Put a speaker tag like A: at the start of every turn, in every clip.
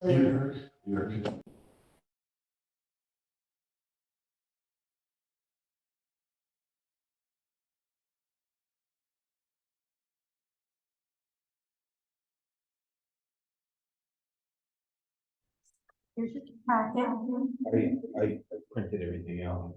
A: You're
B: Here's your packet.
C: I printed everything out.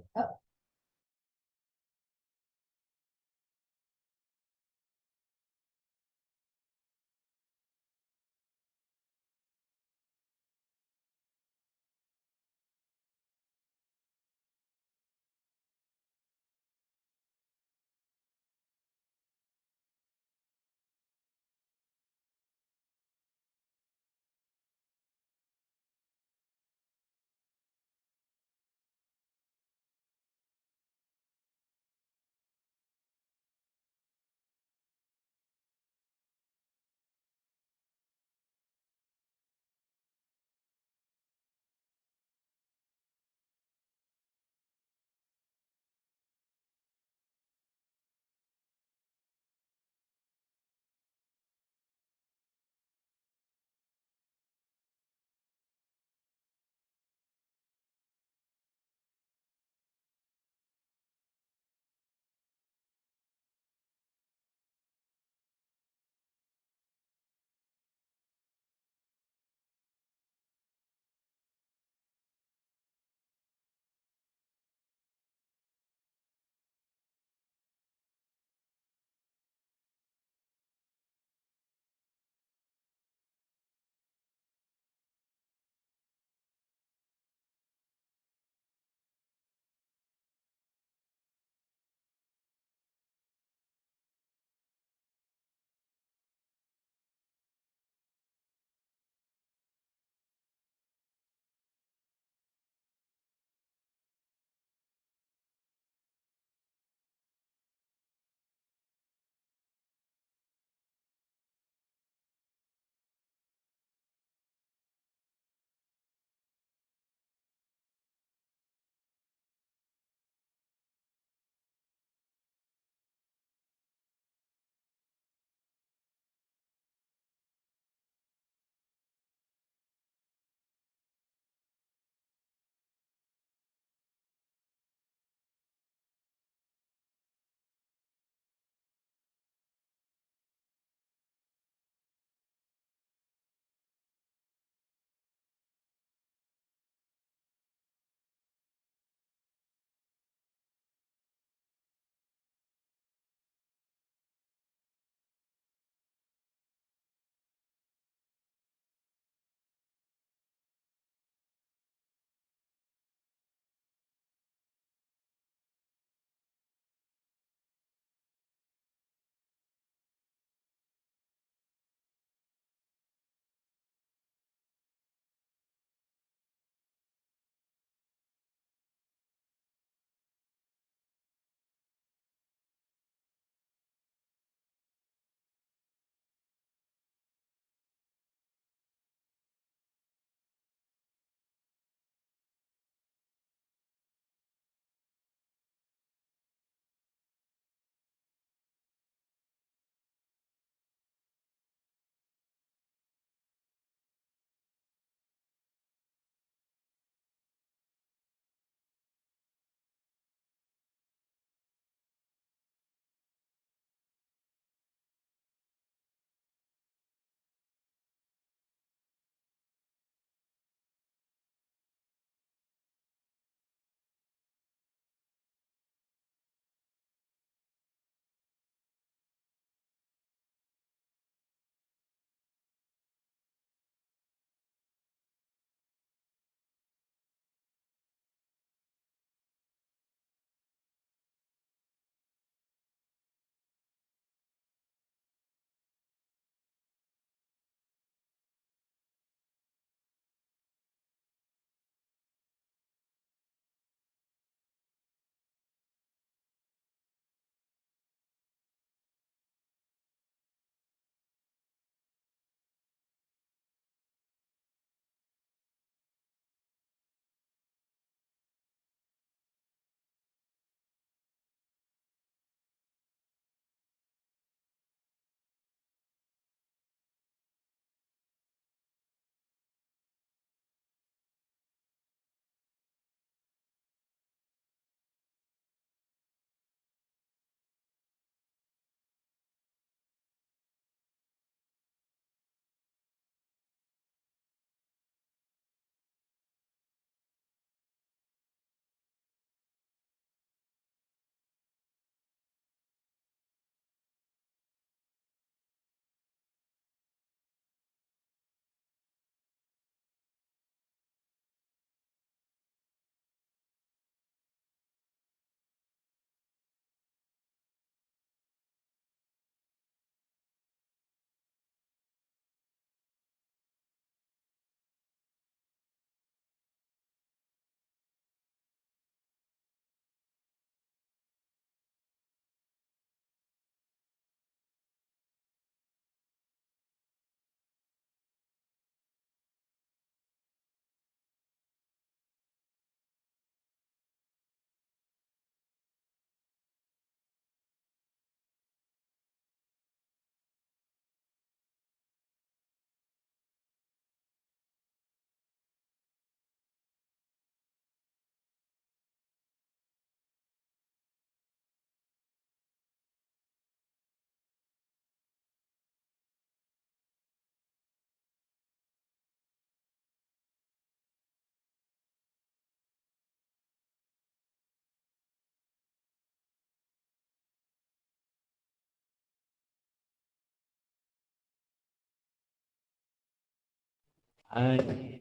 C: I,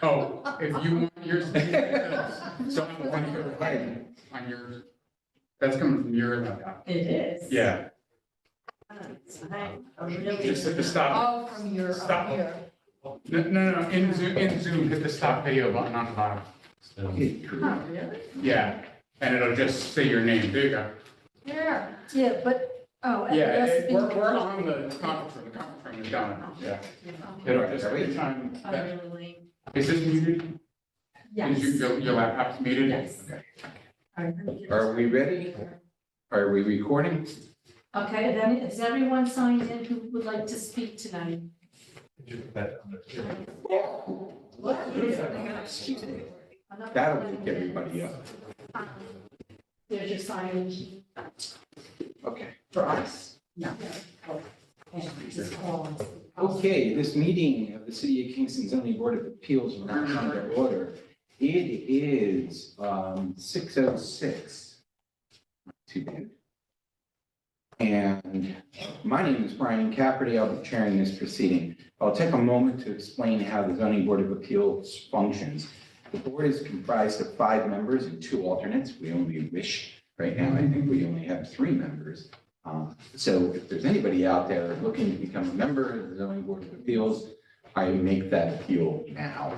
A: Oh, if you want yours to be, so on your, on your, that's coming from your laptop.
B: It is.
A: Yeah,
B: I really.
A: just hit the stop.
B: Oh, from your,
A: Stop.
B: up here.
A: No, in Zoom, hit the stop video button on the bottom.
B: Oh, really?
A: Yeah, and it'll just say your name. There you go.
B: Yeah. Yeah, but, oh. it
A: Yeah,
B: has to be-
A: we're on the conference room is down, yeah. It'll just every time,
B: I'm really late.
A: is this muted?
B: Yes.
A: Is your laptop's muted?
B: Yes.
A: Okay.
D: Are we ready? Are we recording?
B: Okay, then is everyone signed in who would like to speak tonight?
D: That'll wake everybody up.
B: There's your sign
D: Okay.
B: for us. No. And just call.
D: Okay, this meeting of the City of Kingston Zoning Board of Appeals will now come to order. It is 6:06. Not too bad. And my name is Brian Caperty. I'll be chairing this proceeding. I'll take a moment to explain how the Zoning Board of Appeals functions. The board is comprised of 5 members and 2 alternates. We only wish, right now, I think we only have 3 members. So if there's anybody out there looking to become a member of the Zoning Board of Appeals, I make that appeal now.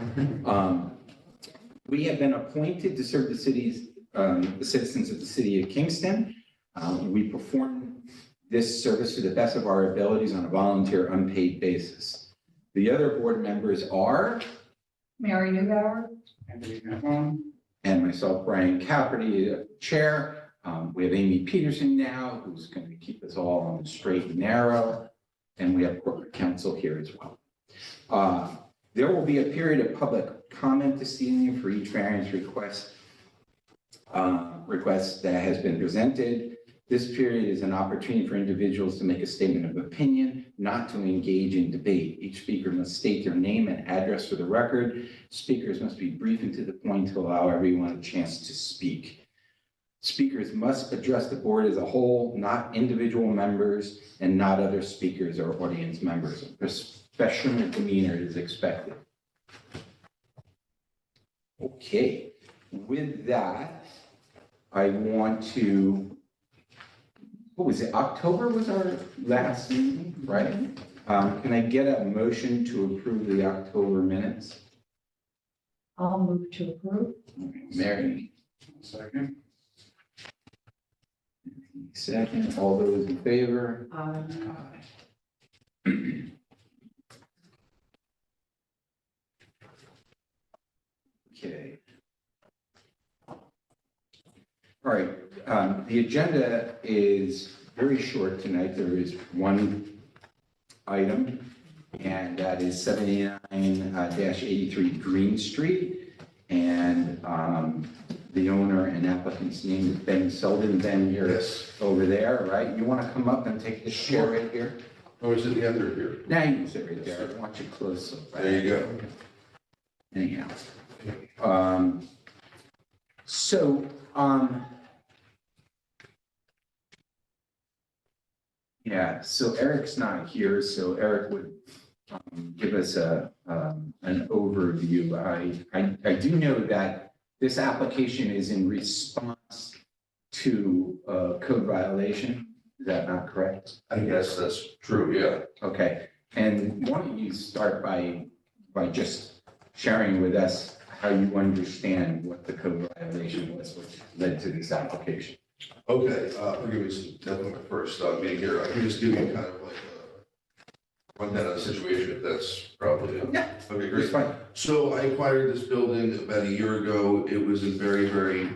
D: We have been appointed to serve the citizens of the city of Kingston. We perform this service to the best of our abilities on a volunteer unpaid basis. The other board members are,
B: Mary Newbauer?
A: Anthony Mahone.
D: and myself, Brian Cafferty, chair. We have Amy Peterson now, who's going to keep us all on the straight and narrow. And we have corporate counsel here as well. There will be a period of public comment this evening for each variance request that has been presented. This period is an opportunity for individuals to make a statement of opinion, not to engage in debate. Each speaker must state their name and address for the record. Speakers must be brief and to the point to allow everyone a chance to speak. Speakers must address the board as a whole, not individual members and not other speakers or audience members. Professional demeanor is expected. Okay, with that, I want to, what was it, October was our last meeting, right? Can I get a motion to approve the October minutes?
B: I'll move to approve.
D: Mary,
A: Second.
D: second. All those in favor?
B: Aye.
D: Okay. All right, the agenda is very short tonight. There is one item, and that is 79-83 Green Street. And the owner and applicant's name is Ben Sullivan. Ben, you're over there, right? You want to come up and take the chair right here?
C: oh, is it the under here?
D: Now you can sit right there. I want you close.
C: There you go.
D: Anyhow. Yeah, so Eric's not here, so Eric would give us an overview. I do know that this application is in response to a code violation. Is that not correct?
C: I guess that's true, yeah.
D: Okay, and why don't you start by just sharing with us how you understand what the code violation was, which led to this application?
C: Okay, forgive me, this is definitely my first meeting here. I can just give you kind of like a rundown of the situation, if that's probably.
D: Yeah.
C: Okay,
D: It's
C: great.
D: fine.
C: So I acquired this building about a year ago. It was in very, very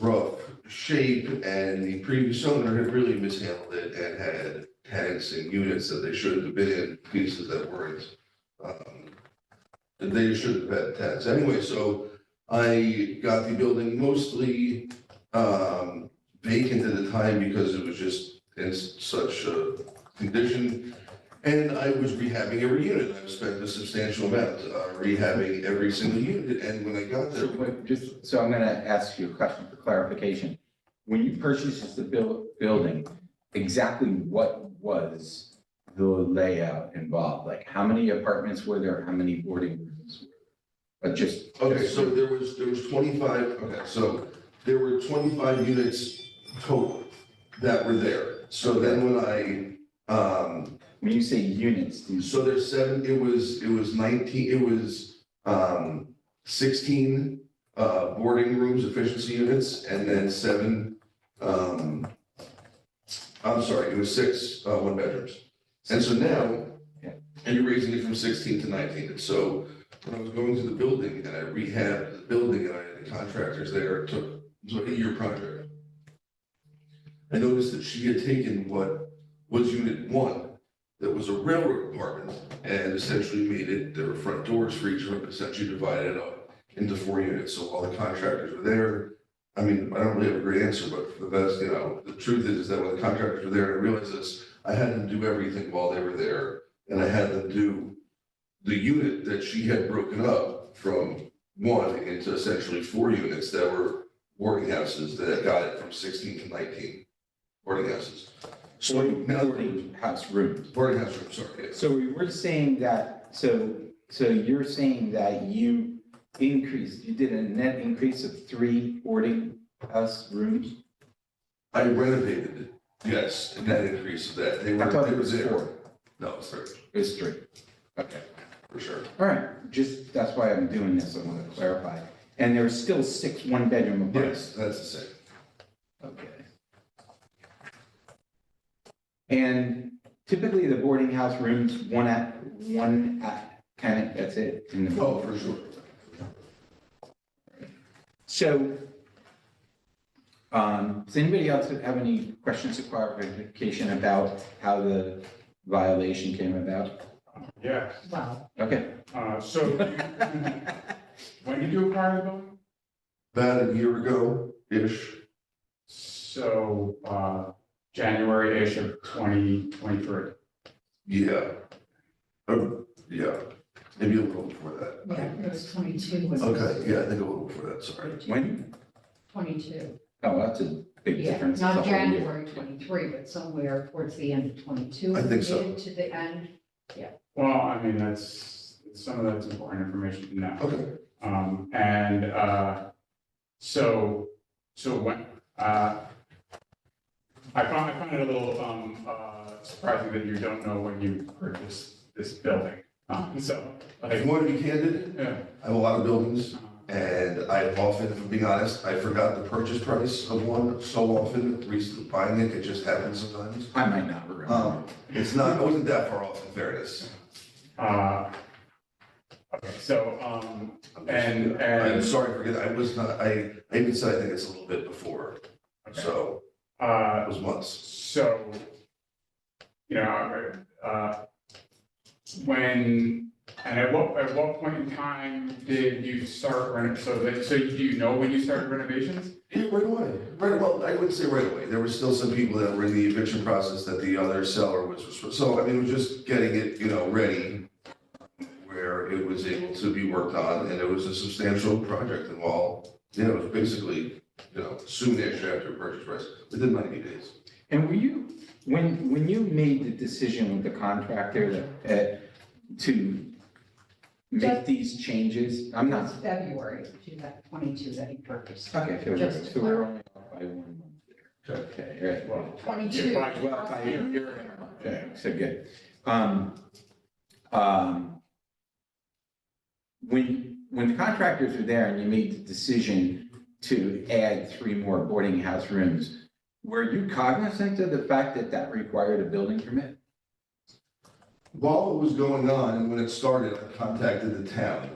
C: rough shape, and the previous owner had really mishandled it and had tenants and units that they shouldn't have been in, pieces that weren't, that they shouldn't have had tenants. Anyway, so I got the building mostly vacant at the time because it was just in such a condition. And I was rehabbing every unit. I've spent a substantial amount rehabbing every single unit. And when I got there,
D: So I'm gonna ask you a question for clarification. When you purchased the building, exactly what was the layout involved? Like, how many apartments were there? How many boarding rooms? But just.
C: Okay, so there was 25, okay, so there were 25 units total that were there. So then when
D: When you say units,
C: so there's seven, it was 19, it was 16 boarding rooms, efficiency units, and then seven, I'm sorry, it was six one bedrooms. And so now, and you're raising it from 16 to 19. And so when I was going to the building and I rehabbed the building and I had the contractors there, it was an 8-year project. I noticed that she had taken what was unit 1, that was a railroad apartment, and essentially made it, there were front doors for each room, essentially divided it up into 4 units. So while the contractors were there, I mean, I don't really have a great answer, but for the best, the truth is that when the contractors were there, and I realized this, I had them do everything while they were there, and I had them do the unit that she had broken up from 1 into essentially 4 units that were boarding houses that got it from 16 to 19 boarding houses. So now,
D: boarding house rooms.
C: boarding house room, sorry, yes.
D: So we were saying that, so you're saying that you did a net increase of 3 boarding house rooms?
C: I renovated it, yes, and that increase of that, they were,
D: I thought
C: it
D: it was
C: was there.
D: 4.
C: No, it's 3,
D: It was 3. Okay.
C: for sure.
D: All right, just, that's why I'm doing this, I want to clarify. And there's still 6 one-bedroom apartments?
C: Yes, that's the same.
D: Okay. And typically the boarding house rooms, one tenant, that's it? In the
C: Oh, for sure.
D: So, does anybody else have any questions or clarification about how the violation came about?
A: Yeah,
B: Wow.
D: Okay.
A: so when did you acquire the building?
C: About a year ago-ish.
A: So, January-ish of 2023.
C: Yeah. Yeah, maybe a little before that.
E: Yeah, it was 22. was-
C: Okay, yeah, I think a little before that, sorry.
D: When?
E: 22.
D: Oh, that's a big
E: Yeah,
D: difference.
E: not
D: It's a whole year.
E: January 23, but somewhere towards the end of 22.
C: I think so.
E: Mid to the end.
A: Well, I mean, some of that's important information to know.
C: Okay.
A: So when, I found it a little, surprising that you don't know when you purchased this building. So,
C: If
A: like,
C: you want to be candid,
A: yeah.
C: I have a lot of buildings, and I often, if I'm being honest, I forgot the purchase price of one so often, recently buying it, it just happens sometimes.
D: I might not remember.
C: It's not, I wasn't that far off in fairness.
A: Okay, so, and.
C: I'm sorry, forget, I was not, I even said I think it's a little bit before,
A: Okay.
C: so
A: Uh,
C: it was months.
A: So, when, and at what point in time did you start so do you know when you started renovations?
C: Yeah, right away. Right, well, I wouldn't say right away. There were still some people that were in the eviction process that the other seller was, so I mean, it was just getting it, ready where it was able to be worked on, and it was a substantial project involved. It was basically, soon-ish after purchase price, within 90 days.
D: And were you, when you made the decision with the contractor to make these changes, I'm
E: It
D: not,
E: was February 2022 that he purchased.
D: okay,
E: Just
D: so we're only off by 1 month there. Okay, all right.
A: Well,
E: 22.
D: Well, by a year and a month, okay, so good. When the contractors were there and you made the decision to add 3 more boarding house rooms, were you cognizant of the fact that that required a building permit?
C: While it was going on, and when it started, I contacted the town,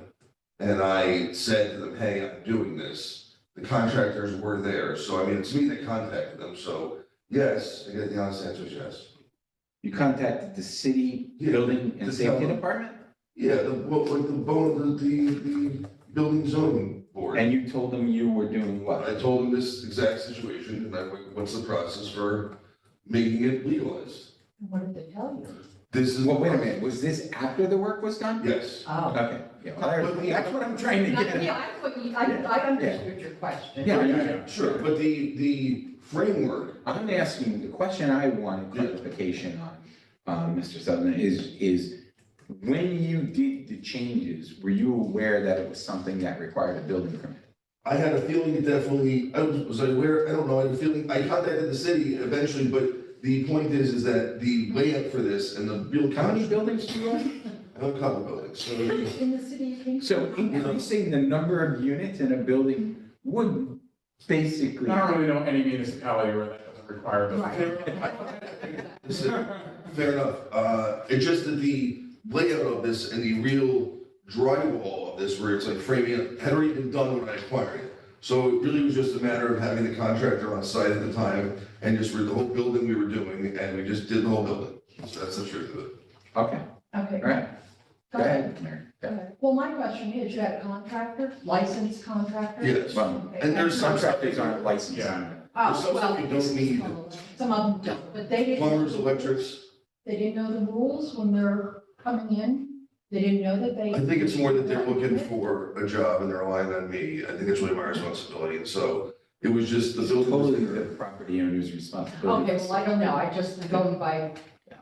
C: and I said to them, hey, I'm doing this. The contractors were there, so I mean, it's me that contacted them, so yes, I guess the honest answer is yes.
D: You contacted the city
C: Yeah,
D: building and
C: the
D: safety
C: town.
D: department?
C: Yeah, the building zoning board.
D: And you told them you were doing what?
C: I told them this exact situation, and I went, what's the process for making it legalized?
E: What did they tell you?
C: This is.
D: Well, wait a minute, was this after the work was done?
C: Yes.
E: Oh.
D: Okay, yeah, well, that's what I'm trying to get at.
E: Yeah, I understood your question.
D: Yeah.
C: Sure, but the framework,
D: I'm asking, the question I wanted clarification on Mr. Sutherland, is when you did the changes, were you aware that it was something that required a building permit?
C: I had a feeling it definitely, was I aware, I don't know, I had a feeling, I contacted the city eventually, but the point is that the layout for this and the real.
D: How many buildings do you own?
C: I own a couple buildings, so.
E: In the city of Kingston?
D: So increasing the number of units in a building would basically.
A: I don't really know any municipality where that doesn't require a building.
C: Listen, fair enough. It's just that the layout of this and the real drywall of this, where it's like framing it, had already been done when I acquired it. So it really was just a matter of having the contractor on site at the time and just for the whole building we were doing, and we just did the whole building. So that's the truth of it.
D: Okay,
E: Okay.
D: all right. Go ahead, Mary.
E: Go ahead. Well, my question is, you had a contractor, licensed contractor?
C: Yes.
D: Well,
E: Okay.
C: And there's some stuff,
D: contractors aren't licensed.
A: Yeah.
E: Oh,
C: there's some
E: well,
C: stuff you don't need.
E: some of them don't, but they didn't.
C: Plumbers, electrics.
E: They didn't know the rules when they're coming in? They didn't know that they?
C: I think it's more that they're looking for a job and they're relying on me. I think it's really my responsibility. And so it was just the building. was
D: Totally
C: there.
D: the property owner's responsibility.
E: Okay, well, I don't know, I just going by,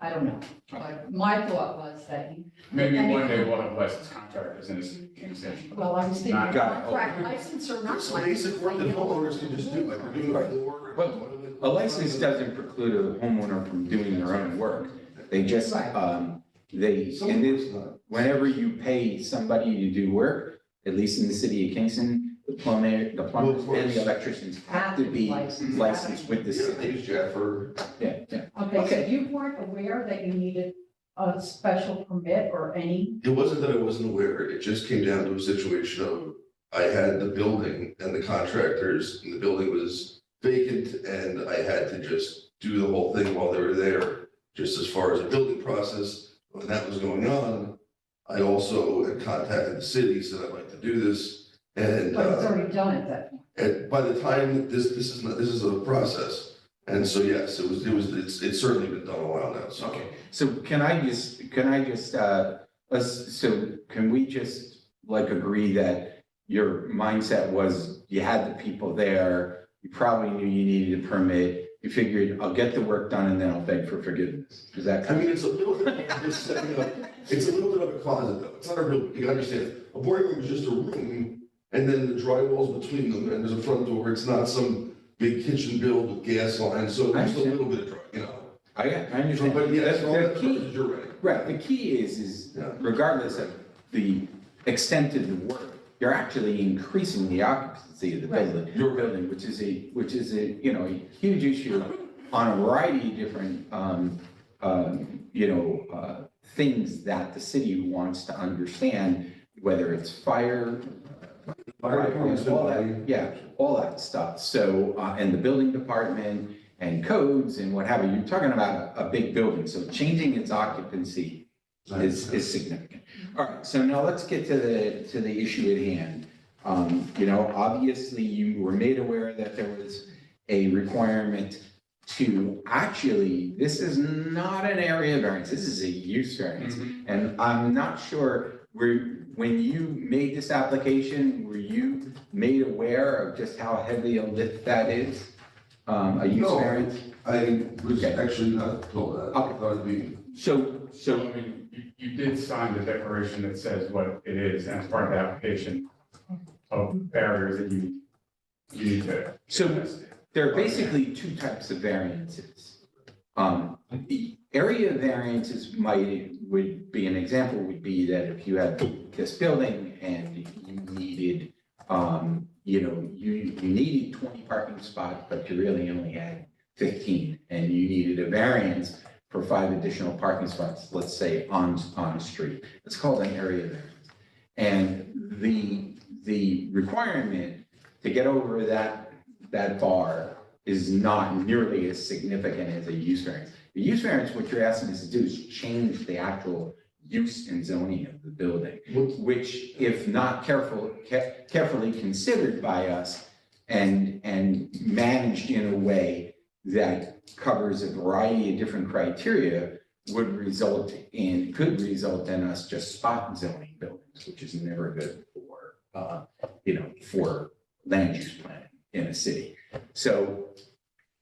E: I don't know, but my thought was that,
A: Maybe one day we'll have licensed contractors in this Kingston.
E: well, I was thinking
A: Not
D: got it.
E: contract license or not.
C: There's some basic work that homeowners can just do, like they're doing a floor.
D: Well, A license doesn't preclude a homeowner from doing their own work. They just,
E: Right.
D: in this, whenever you pay somebody to do work, at least in the city of Kingston, the plumbers and the electricians have to be licensed with the
C: Yeah, they
D: city.
C: use Jaffer.
D: Yeah, yeah.
E: Okay, so you weren't aware that you needed a special permit or any?
C: It wasn't that I wasn't aware, it just came down to a situation of, I had the building and the contractors, and the building was vacant, and I had to just do the whole thing while they were there. Just as far as the building process, when that was going on, I also had contacted the city, said I'd like to do this, and,
E: But it's already done at that point.
C: and by the time, this is a process. And so, yes, it's certainly been done a while now, so.
D: Okay, so can we just like agree that your mindset was you had the people there, you probably knew you needed a permit, you figured I'll get the work done and then I'll beg for forgiveness. Is that
C: I
D: kind
C: mean,
D: of?
C: it's a little bit of just setting up, it's a little bit of a closet though, it's not a real, you understand, a boarding room is just a room, and then the drywall's between them, and there's a front door, it's not some big kitchen build with gas lines, so
D: I
C: there's a
D: understand.
C: little bit of dry, you know.
D: I understand.
C: But yes, all
D: The
C: that
D: key-
C: purposes, you're right.
D: Right, the key is
C: Yeah.
D: regardless of the extent of the work, you're actually increasing the occupancy of the
E: Right.
D: building.
C: You're right.
D: Building, which is a, you know, a huge issue on a variety of different, things that the city wants to understand, whether it's fire.
C: Fire department's been
D: all that,
C: buying-
D: yeah, all that stuff. So, and the building department and codes and what have you, you're talking about a big building, so changing its occupancy is significant. All right, so now let's get to the issue at hand. Obviously you were made aware that there was a requirement to actually, this is not an area variance, this is a use variance. And I'm not sure, when you made this application, were you made aware of just how heavy a lift that is? A use
C: No.
D: variance?
C: I was
D: Okay.
C: actually not told that, I
D: Okay.
C: thought it'd be,
A: So,
D: So,
A: I mean, you did sign the declaration that says what it is, and it's part of the application of barriers that you need to.
D: So there are basically two types of variances. The area variances would be, an example would be that if you had this building and you needed, you needed 20 parking spots, but you really only had 15, and you needed a variance for 5 additional parking spots, let's say on a street. It's called an area variance. And the requirement to get over that bar is not nearly as significant as a use variance. The use variance, what you're asking us to do is change the actual use and zoning of the building, which if not carefully considered by us and managed in a way that covers a variety of different criteria, could result in us just spot zoning buildings, which is never good for land use planning in a city. So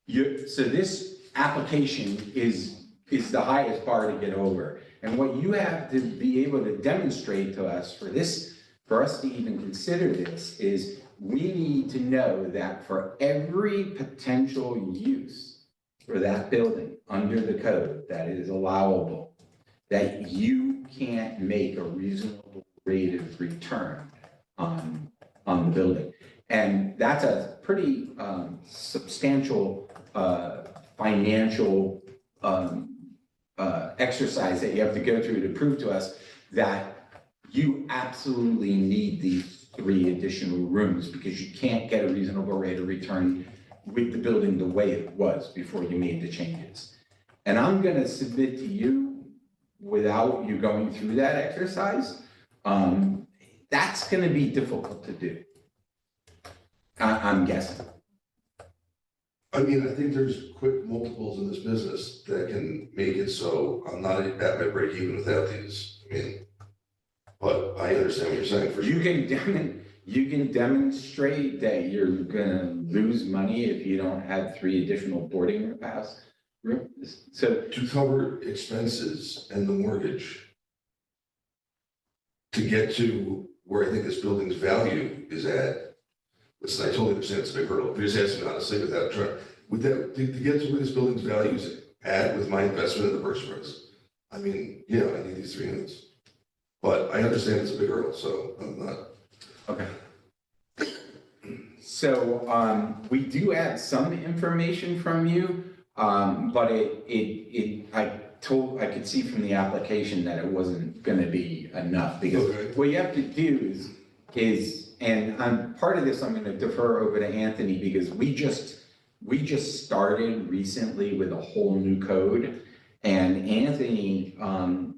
D: this application is is the highest bar to get over. And what you have to be able to demonstrate to us for us to even consider this is we need to know that for every potential use for that building under the code that is allowable, that you can't make a reasonable rate of return on the building. And that's a pretty substantial financial exercise that you have to go through to prove to us that you absolutely need these 3 additional rooms because you can't get a reasonable rate of return with the building the way it was before you made the changes. And I'm gonna submit to you, without you going through that exercise, that's gonna be difficult to do. I'm guessing.
C: I mean, I think there's quick multiples in this business that can make it so I'm not at my break even without these. I mean, but I understand what you're saying for sure.
D: You can demonstrate that you're gonna lose money if you don't have 3 additional boarding rooms. So
C: To cover expenses and the mortgage to get to where I think this building's value is at. Listen, I totally understand it's a big hurdle. If you're just asking me honestly without trying, to get to where this building's value is at with my investment in the purchase price. I mean, yeah, I need these 3 units. But I understand it's a big hurdle, so I'm not.
D: okay. So we do have some information from you, but I could see from the application that it wasn't going to be enough because
C: Okay.
D: what you have to do is and I'm part of this. I'm going to defer over to Anthony because we just started recently with a whole new code, and Anthony,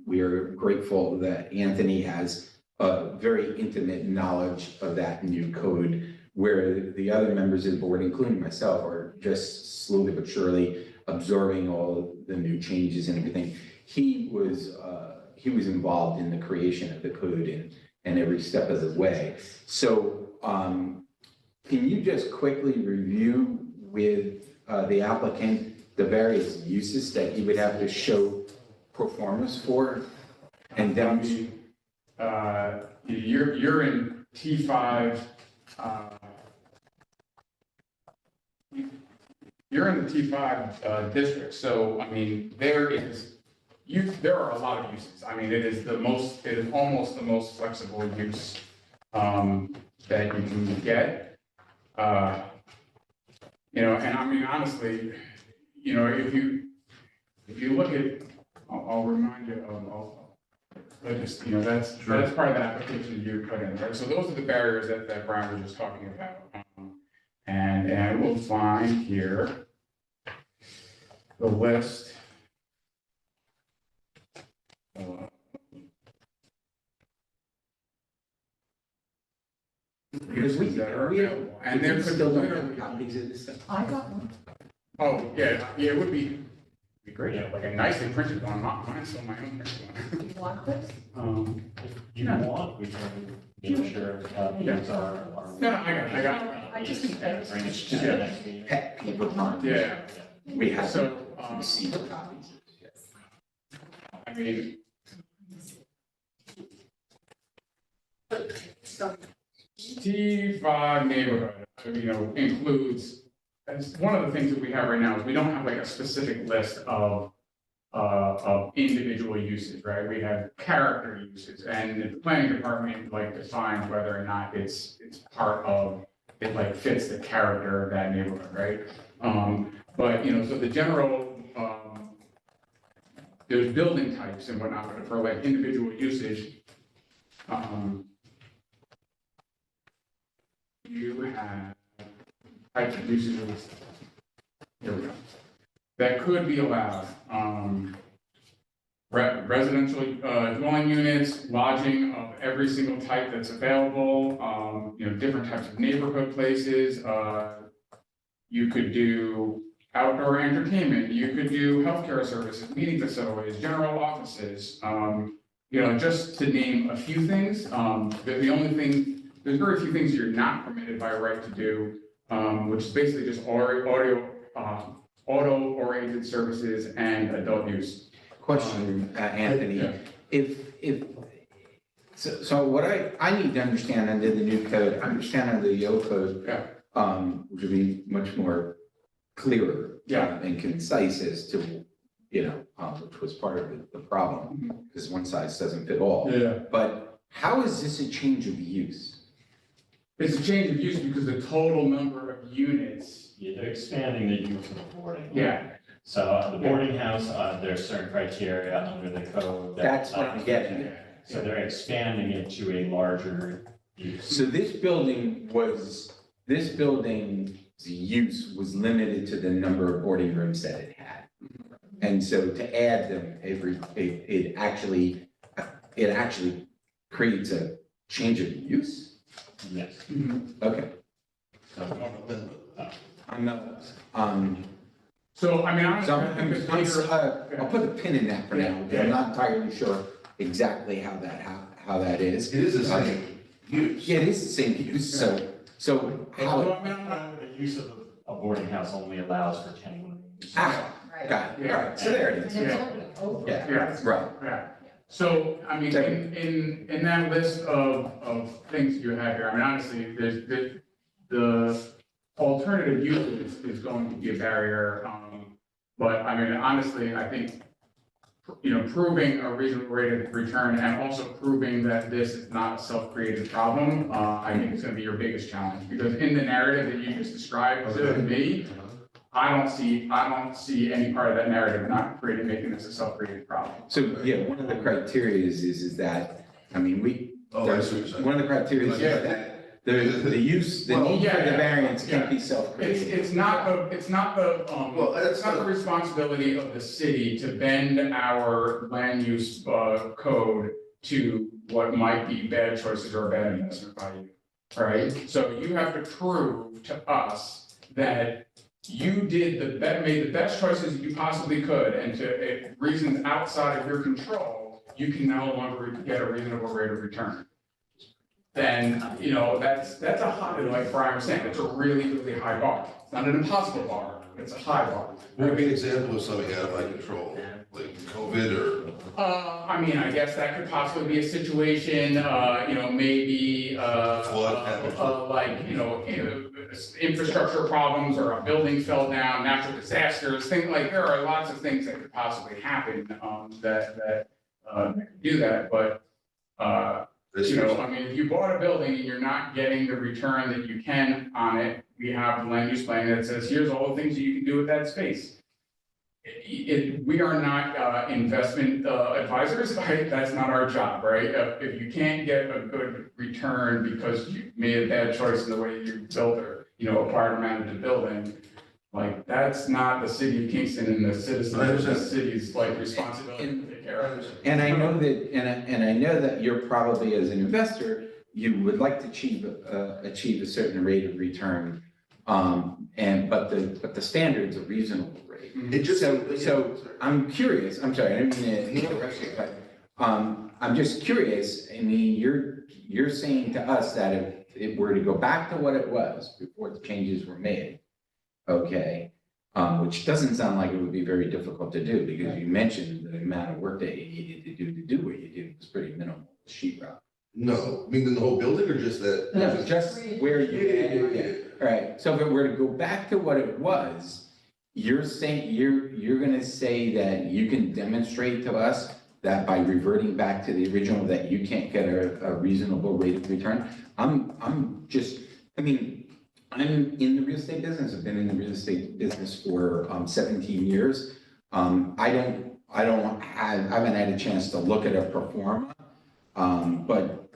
D: we are grateful that Anthony has a very intimate knowledge of that new code, where the other members of the board, including myself, are just slowly but surely absorbing all the new changes and everything. He was involved in the creation of the code and every step of the way. So can you just quickly review with the applicant the various uses that you would have to show performance for and demonstrate?
A: You're in T5, you're in the T5 district, so, I mean, there are a lot of uses. I mean, it is almost the most flexible use that you can get. And I mean, honestly, if you look at, I'll remind you of, that's part of the application you put in, right? So those are the barriers that Brian was just talking about. And we'll find here the list.
D: Because we
A: that are available. And there could
D: still don't
A: literally
D: have copies of this stuff.
E: I got one.
A: Oh, yeah, it would be great, like a nicely printed one, mine's still my own printed
E: You want this?
A: one.
F: You want, we can make sure these are.
A: No, I got
E: I just need that.
F: Bring it to the next meeting.
D: Pet peeve of mine.
A: Yeah,
D: We have
A: so,
D: received copies.
A: I mean, T5 neighborhood, includes, as one of the things that we have right now is we don't have like a specific list of individual uses, right? We have character uses, and the planning department like defines whether or not it's part of, it like fits the character of that neighborhood, right? But, so the general, there's building types and whatnot, but for like individual usage, you have types of uses, here we go, that could be allowed. Residential dwelling units, lodging of every single type that's available, different types of neighborhood places. You could do outdoor entertainment, you could do healthcare services, meeting facilities, general offices, just to name a few things. The only thing, there's very few things you're not permitted by right to do, which is basically just audio auto-oriented services and adult use.
D: Question, Anthony,
A: Yeah.
D: if, so what I need to understand under the new code, I understand under the old code,
A: Yeah.
D: which would be much more clearer.
A: Yeah.
D: And concise as to, which was part of the problem, because one size doesn't fit all.
A: Yeah.
D: But how is this a change of use?
A: It's a change of use because the total number of units,
F: They're expanding the use of the boarding.
A: yeah,
F: So the boarding house, there's certain criteria under the code.
D: That's what I'm getting at.
F: So they're expanding it to a larger use.
D: So this building's use was limited to the number of boarding rooms that it had. And so to add them, it actually creates a change of use?
F: Yes.
D: Okay,
F: So,
D: I'm not,
A: so I mean,
D: so
A: honestly,
D: I'll put a pin in that for now, because I'm
A: Yeah.
D: not entirely sure exactly how that is.
C: It is the same use.
D: Yeah, it is the same use, so how,
A: Well, I mean, I'm not-
F: The use of a boarding house only allows for 10 rooms.
E: Right.
D: got it, all right, so there it
E: And
D: is.
E: it's
A: Yeah.
E: only over.
D: Yeah,
A: Yeah.
D: right.
A: Yeah, so, I mean, in that list of things you have here, I mean, honestly, there's, the alternative use is going to be a barrier, but I mean, honestly, I think, proving a reasonable rate of return and also proving that this is not a self-created problem, I think is gonna be your biggest challenge, because in the narrative that you just described to me, I don't see any part of that narrative not making this a self-created problem.
D: So, yeah, one of the criteria is that, I mean,
C: Oh, I see what you're saying.
D: one of the criteria is
A: Yeah.
D: that the use, the
A: Well,
D: need for the
A: yeah,
D: variance can't be
A: It's,
D: self-created.
A: it's not the,
C: Well, that's
A: it's not the responsibility of the city to bend our land use, code to what might be bad choices or bad investment value, right? So you have to prove to us that you made the best choices you possibly could, and to reasons outside of your control, you can no longer get a reasonable rate of return. Then, that's a high, like Brian was saying, it's a really, really high bar. It's not an impossible bar, it's a high bar.
C: What would be an example of something out of my control, like COVID or?
A: I mean, I guess that could possibly be a situation, maybe,
C: Flood happened.
A: infrastructure problems, or a building fell down, natural disasters, things like, there are lots of things that could possibly happen, that could do that, but, I mean, if you bought a building and you're not getting the return that you can on it, we have the land use plan that says, here's all the things that you can do with that space. We are not investment advisors, right? That's not our job, right? If you can't get a good return because you made a bad choice in the way you built or, acquired or managed a building, like, that's not the city of Kingston and the citizens of the city's responsibility to take care of.
D: And I know that, and I know that you're probably, as an investor, you would like to achieve a certain rate of return. But the standard's a reasonable rate.
C: It just.
D: So I'm curious, I'm sorry, I didn't mean to interrupt you, but, I'm just curious, I mean, you're saying to us that if it were to go back to what it was before the changes were made, okay, which doesn't sound like it would be very difficult to do, because you mentioned the amount of work that you needed to do what you did was pretty minimal, sheet rock.
C: No, I mean, in the whole building or just that?
D: No, just where you added
C: Yeah.
D: it. All right, so if it were to go back to what it was, you're saying, you're gonna say that you can demonstrate to us that by reverting back to the original, that you can't get a reasonable rate of return? I'm just, I mean, I'm in the real estate business. I've been in the real estate business for 17 years. I haven't had a chance to look at a pro forma. But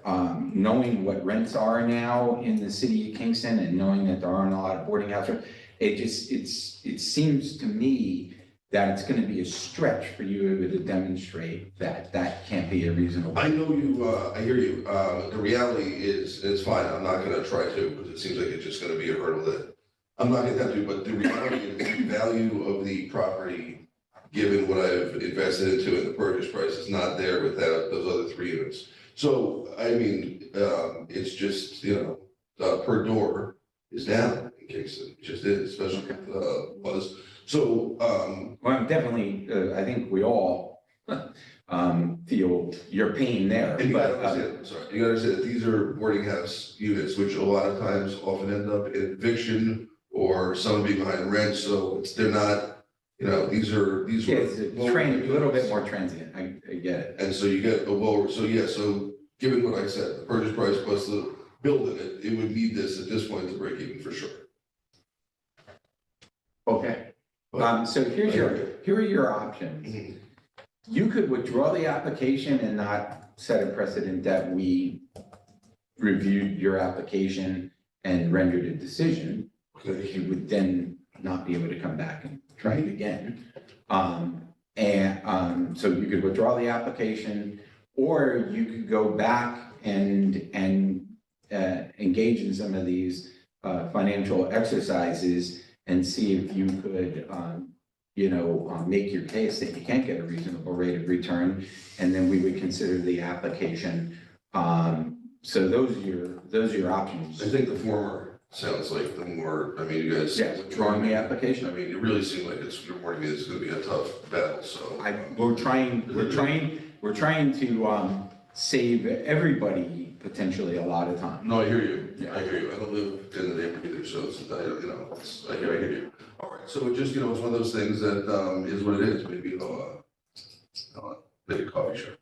D: knowing what rents are now in the city of Kingston and knowing that there aren't a lot of boarding houses, it seems to me that it's going to be a stretch for you to demonstrate that that can't be a reasonable.
C: I know you, I hear you. The reality is, it's fine, I'm not gonna try to, because it seems like it's just gonna be a hurdle that I'm not gonna have to, but the reality is the value of the property, given what I've invested into and the purchase price, is not there without those other 3 units. So, I mean, it's just, per door is down in Kingston, it just is, especially, was. So,
D: Well, I'm definitely, I think we all feel your pain there.
C: and you gotta
D: But,
C: understand, I'm sorry, you gotta understand that these are boarding house units, which a lot of times often end up in eviction or someone being behind rent, so they're not, these are.
D: yeah, it's a little bit more transient, I get it.
C: And so you get a lower, so given what I said, the purchase price plus the building it, it would need this at this point to break even for sure.
D: Okay, so here are your options.
C: Mhm.
D: You could withdraw the application and not set a precedent that we reviewed your application and rendered a decision.
C: Okay.
D: You would then not be able to come back and try it again. So you could withdraw the application, or you could go back and engage in some of these financial exercises and see if you could, make your case that you can't get a reasonable rate of return, and then we would consider the application. So those are your options.
C: I think the former sounds like the more, you guys.
D: Yeah, withdrawing the
C: I
D: application.
C: mean, it really seemed like you're warning me it's gonna be a tough battle, so.
D: We're trying to save everybody potentially a lot of time.
C: No, I hear you,
D: Yeah.
C: I hear you, I don't live in the neighborhood either, so I hear you. All right, so it just, it's one of those things that, is what it is, maybe, maybe a coffee shop.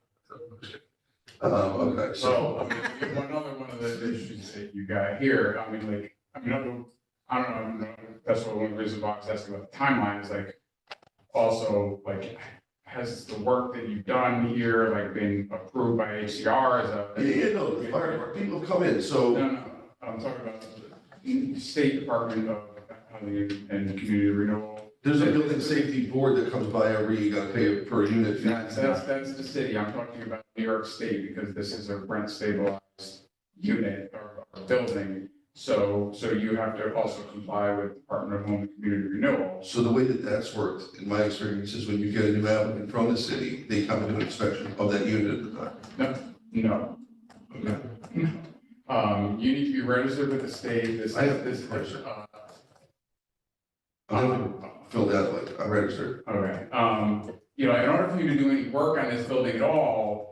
C: Okay,
A: So, one of the issues that you got here, I don't know, that's one of the reasons why I was asking about the timeline, is like, also, like, has the work that you've done here, like, been approved by HCR as a?
C: Yeah, no, the fire department, people come in, so.
A: No, I'm talking about the State Department of Housing and Community Renewal.
C: There's a building safety board that comes by you gotta pay a per unit fee.
A: That's the city, I'm talking about New York State, because this is a rent stabilized unit or building. So you have to also comply with Department of Home and Community Renewal.
C: So the way that that's worked, in my experience, is when you get a new applicant from the city, they come and do an inspection of that unit at the time.
A: No.
C: Okay.
A: You need to be registered with the state,
C: I have this registered. I haven't filled out, like, I'm registered.
A: Okay, in order for you to do any work on this building at all,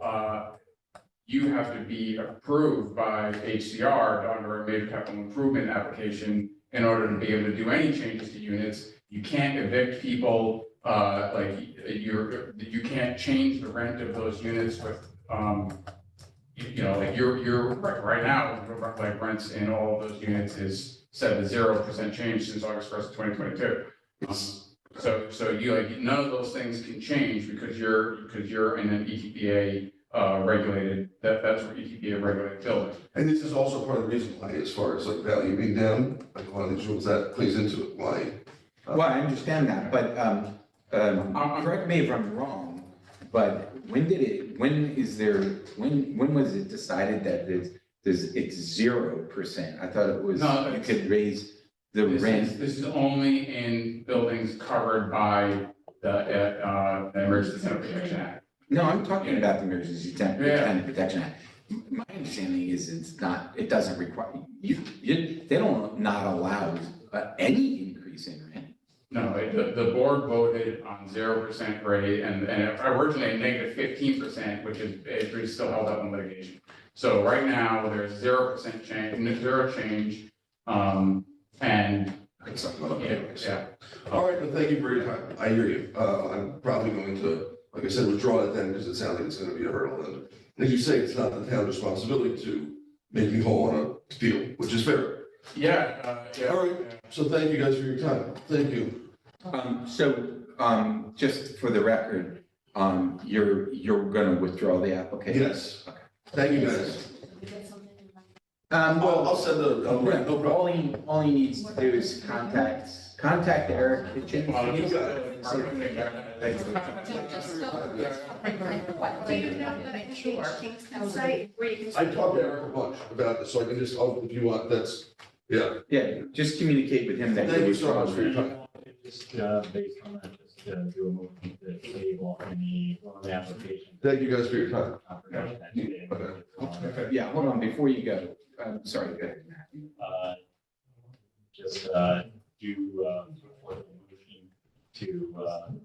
A: you have to be approved by HCR under a major capital improvement application in order to be able to do any changes to units. You can't evict people, you can't change the rent of those units with, right now, like rents in all of those units is set at 0% change since August 1st, 2022. So none of those things can change because you're in an ETPA regulated, that's where ETPA regulated building.
C: And this is also part of the reason why, as far as like value being down, like one of these rules that plays into it, why.
D: Well, I understand that, but correct me if I'm wrong, but when was it decided that it's 0%? I thought it was,
A: No,
D: you could raise the rent.
A: This is only in buildings covered by the Emergency Tenant Protection Act.
D: No, I'm talking about the Emergency Tenant
A: Yeah.
D: Protection Act. My understanding is it doesn't require, they don't not allow any increase in rent.
A: No, the board voted on 0% rate and originally -15%, which is still held up in litigation. So right now, there's 0% change, zero change, and. Yeah.
C: All right, well, thank you for your time. I hear you. I'm probably going to, like I said, withdraw it then because it sounds like it's going to be a hurdle. And as you say, it's not the town's responsibility to make me whole on a deal, which is fair.
A: Yeah.
C: All right. So thank you guys for your time. Thank you.
D: Just for the record, you're gonna withdraw the application?
C: Yes. Thank you, guys.
D: Well,
C: I'll send no problem.
D: all he needs to do is contact Eric Kitchen.
E: Do you know that Kingston site where you can?
C: I talked to Eric a bunch about this, so I can just, if you want, that's, yeah.
D: Yeah, just communicate with him that.
C: Thank you so much for your time.
F: Just based on that, just do a motion to table any one of the applications.
C: Thank you guys for your time.
D: Yeah, hold on, before you go, sorry, go ahead.
F: Just do for the motion to,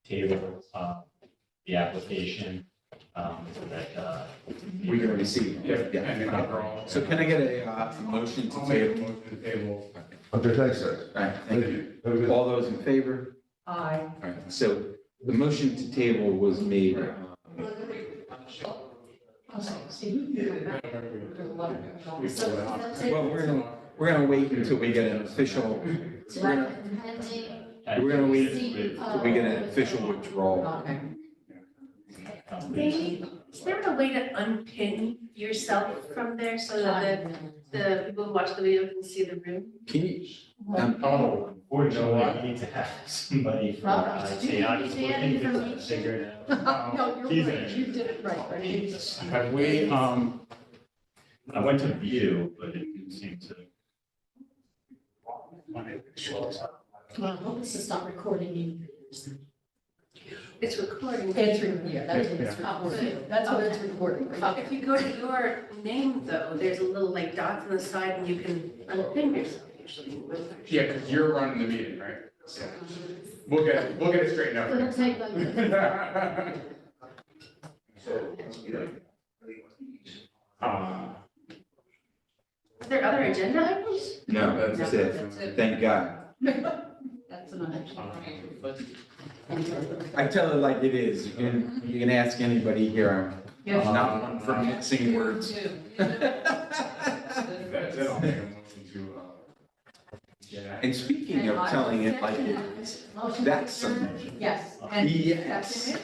F: table, the application, so that,
D: We can receive.
A: Yeah, and then
D: okay.
A: overall.
D: So can I get a motion to
A: I'll make a
D: table?
A: motion to table.
C: Okay, thanks, guys.
D: All right, thank you.
C: Have a good.
D: All those in favor?
E: Aye.
D: All right, so the motion to table was made. Well, we're gonna wait until we get an official, we're gonna wait till we get an official withdrawal.
E: Okay.
G: Maybe, is there a way to unpin yourself from there so that the people who watch the video can see the room?
D: Can you,
A: Oh,
F: unfortunately, we need to have somebody from IT. I'm just looking to figure it out.
E: No, you're
F: He's
E: right,
F: in.
E: you did it right.
A: have we,
F: I went to view, but it didn't seem to.
B: Well, this is not recording you.
G: It's recording.
E: It's, yeah, that's what it's
G: Yeah.
E: recording. That's what it's recording.
G: If you go to your name though, there's a little like dots on the side and you can unpin yourself usually.
A: yeah, because you're running the meeting, right? Yeah. We'll get it straightened out.
B: It'll take like.
A: Uh,
G: Are there other agenda items?
D: no, that's it. Thank God.
E: That's an
D: I tell it like it is. You can ask anybody here.
E: Yes.
D: I'm not one for mixing words.
A: That's it, I'll make a motion to, yeah.
D: And speaking of telling it like it is, that's something
E: Yes. And
D: Yes.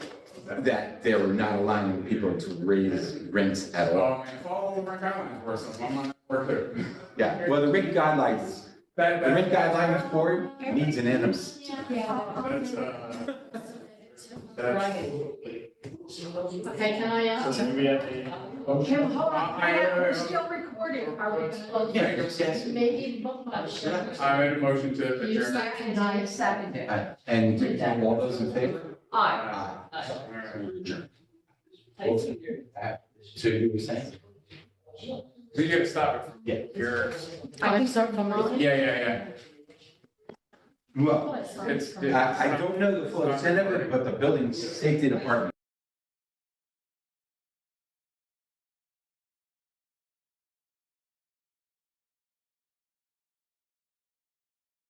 D: that they're not allowing people to raise rents at all.
A: Oh, man, follow the rent guidelines, we're, so I'm on that work too.
D: Yeah, well, the rent guidelines,
A: That,
D: the rent guidelines board needs an interim.
A: That's,
B: Okay, can I,
F: So do we have a
E: Kim,
F: motion?
E: hold on,
A: I-
E: we're still recording. Are we gonna?
D: Yes.
B: maybe both motion.
A: I made a motion to
B: You
A: adjourn.
B: second, I second it.
D: And all those in favor?
E: Aye.
D: So you were saying?
A: So you gotta stop it.
D: Yeah.
A: You're,
B: I can start from mine.
A: yeah.
D: Well,
A: It's.
D: I don't know the full extent of it, but the building safety department